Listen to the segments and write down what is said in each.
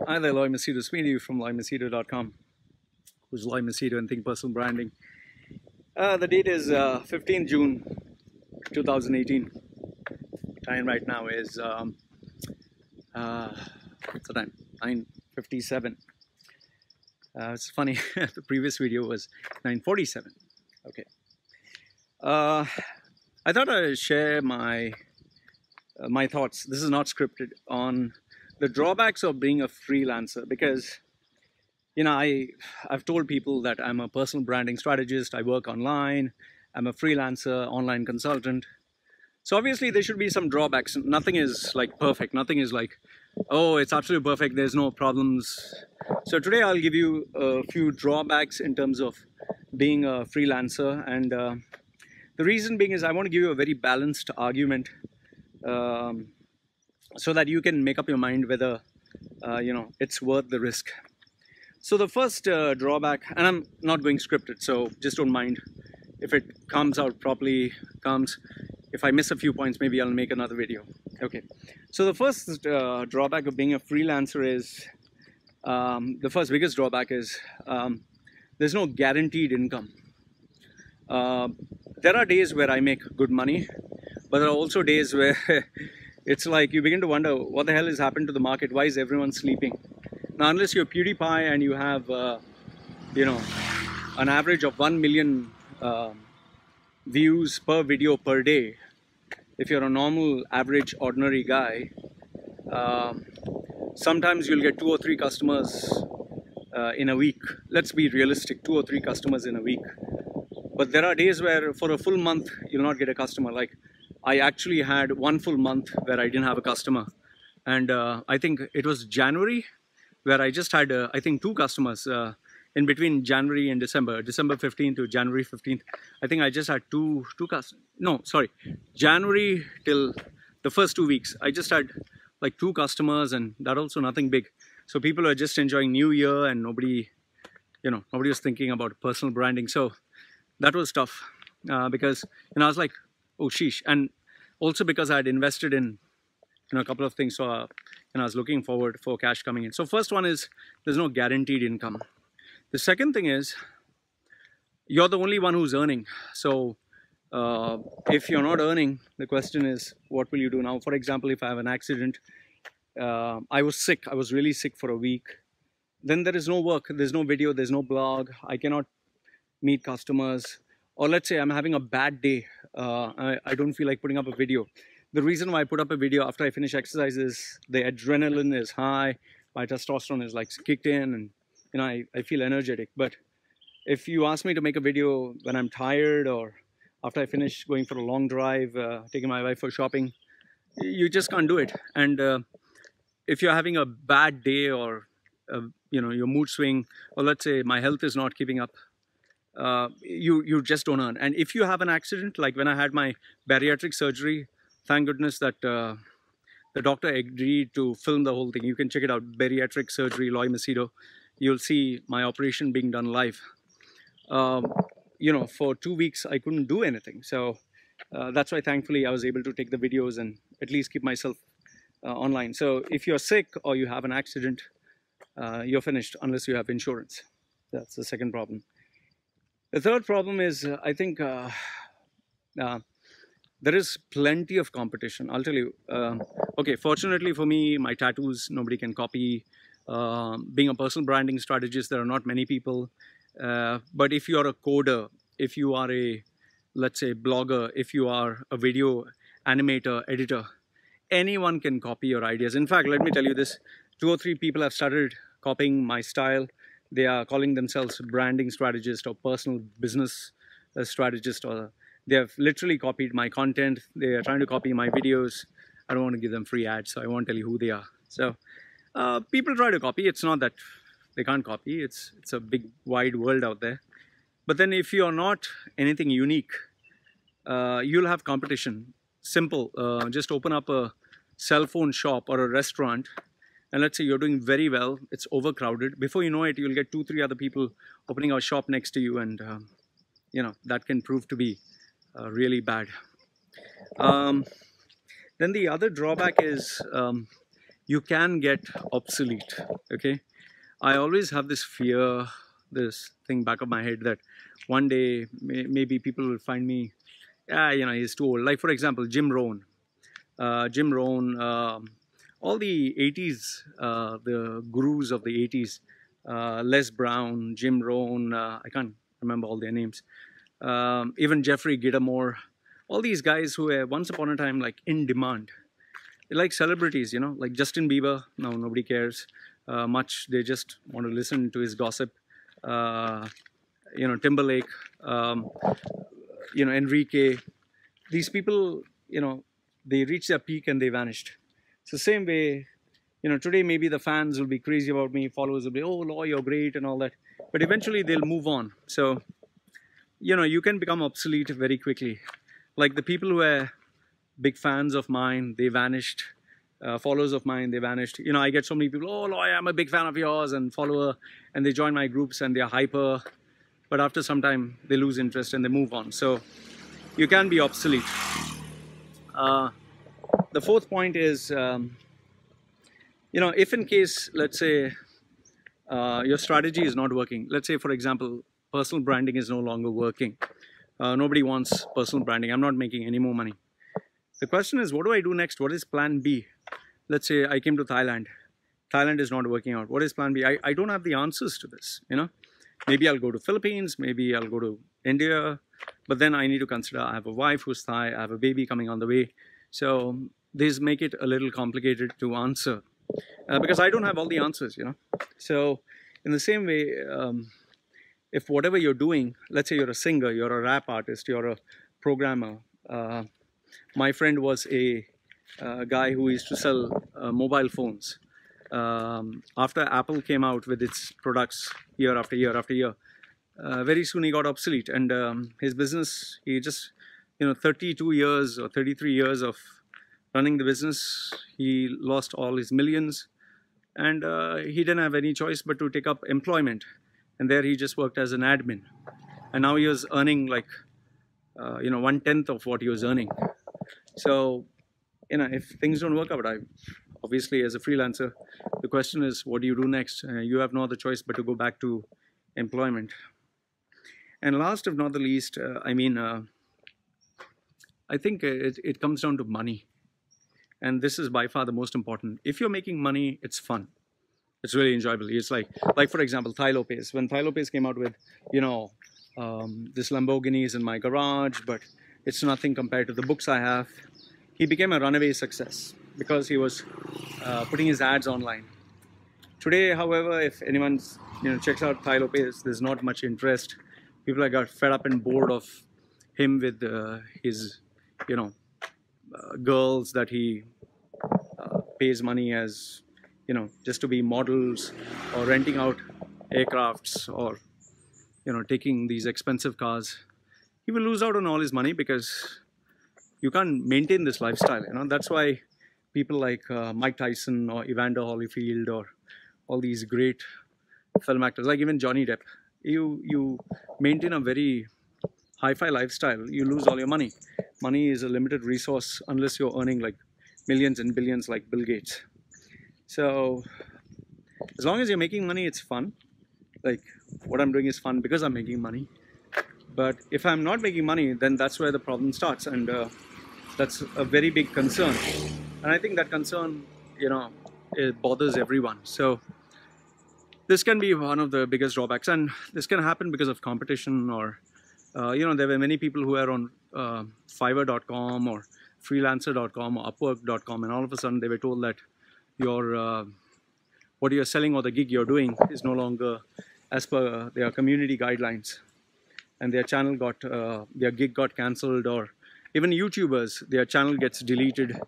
Hi there, Machedo. Speaking from Machedo.com, who's Machedo and Think Personal Branding. The date is 15 June 2018. Time right now is what's the time? 9:57. It's funny. The previous video was 9:47. Okay. I thought I'd share my thoughts. This is not scripted, on the drawbacks of being a freelancer, because I've told people that I'm a personal branding strategist. I work online. I'm a freelancer, online consultant. So obviously there should be some drawbacks. Nothing is like perfect. Nothing is like, oh, it's absolutely perfect. There's no problems. So today I'll give you a few drawbacks in terms of being a freelancer. And the reason being is I want to give you a very balanced argument so that you can make up your mind whether, it's worth the risk. So the first drawback, and I'm not going scripted, so just don't mind if it comes out properly, if I miss a few points, maybe I'll make another video. Okay, so the first drawback of being a freelancer is, the first biggest drawback is there's no guaranteed income. There are days where I make good money, but there are also days where it's like you begin to wonder what the hell has happened to the market. Why is everyone sleeping? Now, unless you're PewDiePie and you have, an average of 1 million views per video per day, if you're a normal, average, ordinary guy, sometimes you'll get 2 or 3 customers in a week. Let's be realistic, 2 or 3 customers in a week. But there are days where for a full month, you'll not get a customer. Like, I actually had 1 full month where I didn't have a customer. And I think it was January, where I just had, I think, 2 customers in between January and December 15th to January 15th. I think I just had two customers. No, sorry, January till the first 2 weeks, I just had like 2 customers, and that also nothing big. So people are just enjoying New Year, and nobody was thinking about personal branding. So that was tough because, I was like, oh, sheesh. And also because I had invested in, a couple of things. So, I was looking forward for cash coming in. So first one is there's no guaranteed income. The second thing is you're the only one who's earning. So if you're not earning, the question is, what will you do now? For example, if I have an accident, I was sick. I was really sick for a week. Then there is no work. There's no video. There's no blog. I cannot meet customers. Or let's say I'm having a bad day. I don't feel like putting up a video. The reason why I put up a video after I finish exercise is the adrenaline is high, my testosterone is like kicked in, and I feel energetic. But if you ask me to make a video when I'm tired or after I finish going for a long drive, taking my wife for shopping, you just can't do it. And if you're having a bad day, or your mood swing, or let's say my health is not keeping up, you just don't earn. And if you have an accident, like when I had my bariatric surgery, thank goodness that the doctor agreed to film the whole thing. You can check it out, bariatric surgery, Machedo. You'll see my operation being done live. For 2 weeks, I couldn't do anything. So that's why, thankfully, I was able to take the videos and at least keep myself online. So if you're sick or you have an accident, you're finished unless you have insurance. That's the second problem. The third problem is, I think, there is plenty of competition. I'll tell you. Okay, fortunately for me, my tattoos, nobody can copy. Being a personal branding strategist, there are not many people. But if you are a coder, if you are a, let's say, blogger, if you are a video animator, editor, anyone can copy your ideas. In fact, let me tell you this. 2 or 3 people have started copying my style. They are calling themselves branding strategist or personal business strategist, or they have literally copied my content. They are trying to copy my videos. I don't want to give them free ads, so I won't tell you who they are. So people try to copy. It's not that they can't copy. It's a big, wide world out there. But then if you're not anything unique, you'll have competition. Simple. Just open up a cell phone shop or a restaurant, and let's say you're doing very well. It's overcrowded. Before you know it, you'll get 2, 3 other people opening a shop next to you, and that can prove to be really bad. Then the other drawback is you can get obsolete. Okay, I always have this fear, this thing back of my head that one day maybe people will find me, yeah, you know, he's too old. Like for example, Jim Rohn. Jim Rohn, all the 80s, the gurus of the 80s, Les Brown, Jim Rohn, I can't remember all their names, even Jeffrey Gitomer, all these guys who were once upon a time like in demand. They're like celebrities, you know, like Justin Bieber. Now nobody cares much. They just want to listen to his gossip. Uh, you know, Timberlake, um, you know, Enrique. These people, you know, they reached their peak and they vanished. It's the same way, you know, today maybe the fans will be crazy about me, followers will be, oh, Law, you're great and all that. But eventually they'll move on. So, you know, you can become obsolete very quickly. Like the people who are big fans of mine, they vanished. Followers of mine, they vanished. You know, I get so many people, oh, Loy, I'm a big fan of yours and follower, and they join my groups and they're hyper. But after some time, they lose interest and they move on. So you can be obsolete. The fourth point is, you know, if in case, let's say, your strategy is not working. Let's say, for example, personal branding is no longer working. Nobody wants personal branding. I'm not making any more money. The question is, what do I do next? What is plan B? Let's say I came to Thailand. Thailand is not working out. What is plan B? I don't have the answers to this, you know. Maybe I'll go to Philippines, maybe I'll go to India, but then I need to consider I have a wife who's Thai, I have a baby coming on the way. So these make it a little complicated to answer because I don't have all the answers, you know. So in the same way, if whatever you're doing, let's say you're a singer, you're a rap artist, you're a programmer. My friend was a guy who used to sell mobile phones. After Apple came out with its products year after year after year, very soon he got obsolete, and his business, he just, you know, 32 years or 33 years of running the business, he lost all his millions, and he didn't have any choice but to take up employment, and there he just worked as an admin, and now he was earning like you know, 1/10 of what he was earning. So, you know, if things don't work out, obviously as a freelancer, the question is, what do you do next? You have no other choice but to go back to employment. And last, if not the least, I mean, I think it comes down to money. And this is by far the most important. If you're making money, it's fun. It's really enjoyable. It's like for example, Thai Lopez. When Thai Lopez came out with, you know, this Lamborghini is in my garage, but it's nothing compared to the books I have. He became a runaway success because he was putting his ads online. Today, however, if anyone, you know, checks out Thai Lopez, there's not much interest. People got fed up and bored of him with his, you know, girls that he pays money as, you know, just to be models, or renting out aircrafts, or, you know, taking these expensive cars. He will lose out on all his money because you can't maintain this lifestyle, you know. That's why people like Mike Tyson or Evander Holyfield or all these great film actors, like even Johnny Depp, you maintain a very hi-fi lifestyle, you lose all your money. Money is a limited resource unless you're earning like millions and billions like Bill Gates. So as long as you're making money, it's fun. Like what I'm doing is fun because I'm making money. But if I'm not making money, then that's where the problem starts, and that's a very big concern. And I think that concern, you know, it bothers everyone. So this can be one of the biggest drawbacks, and this can happen because of competition, or you know, there were many people who were on Fiverr.com or Freelancer.com or Upwork.com, and all of a sudden they were told that your what you're selling or the gig you're doing is no longer as per their community guidelines, and their channel got their gig got cancelled. Or even YouTubers, their channel gets deleted.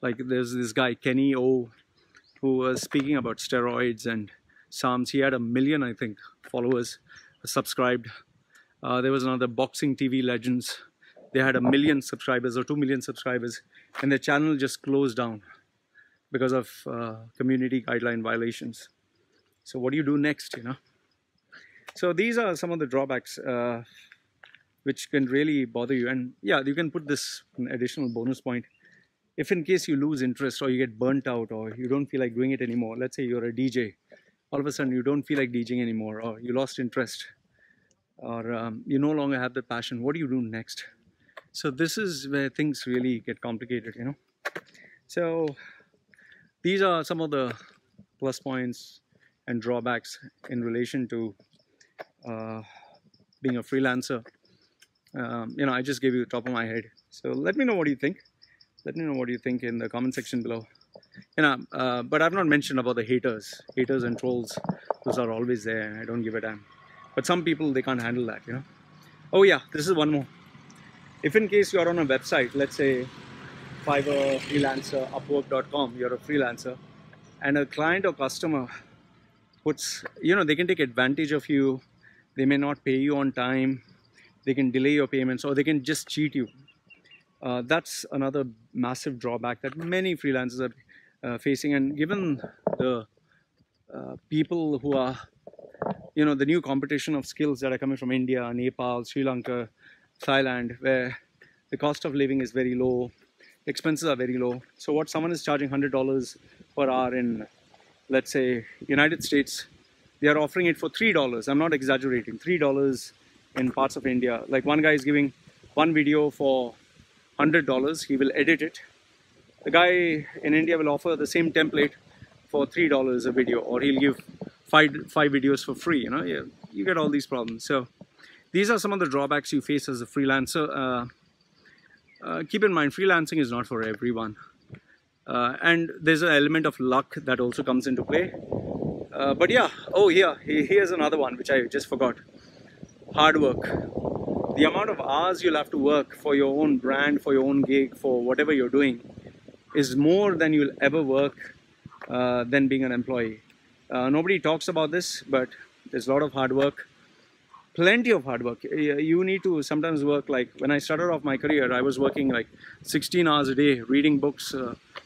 Like there's this guy Kenny O, who was speaking about steroids and Psalms. He had 1 million, I think, followers subscribed. There was another boxing TV legends. They had 1 million subscribers or 2 million subscribers, and their channel just closed down because of community guideline violations. So what do you do next, you know? So these are some of the drawbacks which can really bother you. And yeah, you can put this an additional bonus point. if in case you lose interest or you get burnt out or you don't feel like doing it anymore, let's say you're a DJ, all of a sudden you don't feel like DJing anymore, or you lost interest, or you no longer have the passion, what do you do next? So this is where things really get complicated, you know. So these are some of the plus points and drawbacks in relation to being a freelancer. You know, I just gave you the top of my head. So let me know what you think. Let me know what you think in the comment section below. You know, but I've not mentioned about the haters and trolls. Those are always there. I don't give a damn. But some people, they can't handle that, you know. Oh yeah, this is one more. If in case you're on a website, let's say Fiverr, Freelancer, Upwork.com, you're a freelancer, and a client or customer puts, you know, they can take advantage of you. They may not pay you on time. They can delay your payments, or they can just cheat you. That's another massive drawback that many freelancers are facing. And given the people who are, you know, the new competition of skills that are coming from India, Nepal, Sri Lanka, Thailand, where the cost of living is very low, expenses are very low. So what someone is charging $100 per hour in, let's say, United States, they are offering it for $3. I'm not exaggerating, $3 in parts of India. Like one guy is giving one video for $100, he will edit it. The guy in India will offer the same template for $3 a video, or he'll give five videos for free. You know, you get all these problems. So these are some of the drawbacks you face as a freelancer. Keep in mind, freelancing is not for everyone, and there's an element of luck that also comes into play. But yeah, oh yeah, here's another one which I just forgot. Hard work. The amount of hours you'll have to work for your own brand, for your own gig, for whatever you're doing, is more than you'll ever work than being an employee. Nobody talks about this, but there's a lot of hard work. Plenty of hard work. You need to sometimes work, like when I started off my career, I was working like 16 hours a day reading books.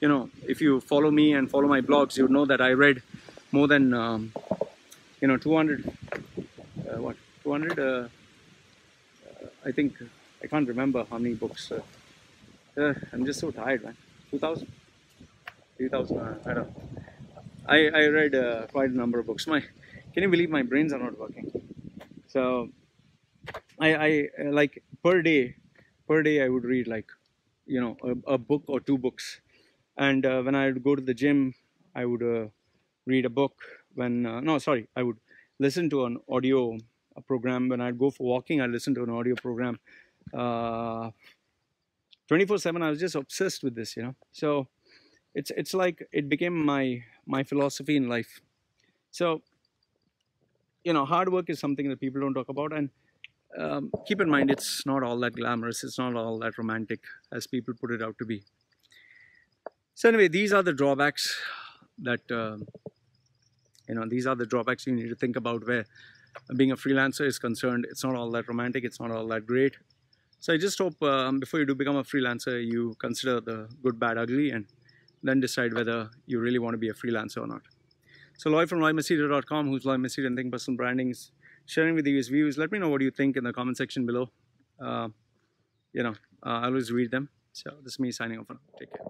You know, if you follow me and follow my blogs, you know that I read more than you know, 200 200 I think, I can't remember how many books. I'm just so tired, man. 2000 3000, I don't know. I read quite a number of books. Can you believe my brains are not working? So I like per day I would read, like, you know, a book or two books. And when I would go to the gym, I would read a book. When I would listen to an audio program. When I'd go for walking, I'd listen to an audio program. 24/7, I was just obsessed with this, you know. So it's like it became my philosophy in life. So, you know, hard work is something that people don't talk about. And keep in mind, it's not all that glamorous. It's not all that romantic as people put it out to be. So anyway, these are the drawbacks that, you know, these are the drawbacks you need to think about where being a freelancer is concerned. It's not all that romantic. It's not all that great. So I just hope before you do become a freelancer, you consider the good, bad, ugly, and then decide whether you really want to be a freelancer or not. So Lloyd from Machedo.com, who's Lloyd Machedo and Think Personal Branding, is sharing with you his views. Let me know what you think in the comment section below. You know, I always read them. So this is me signing off. Take care.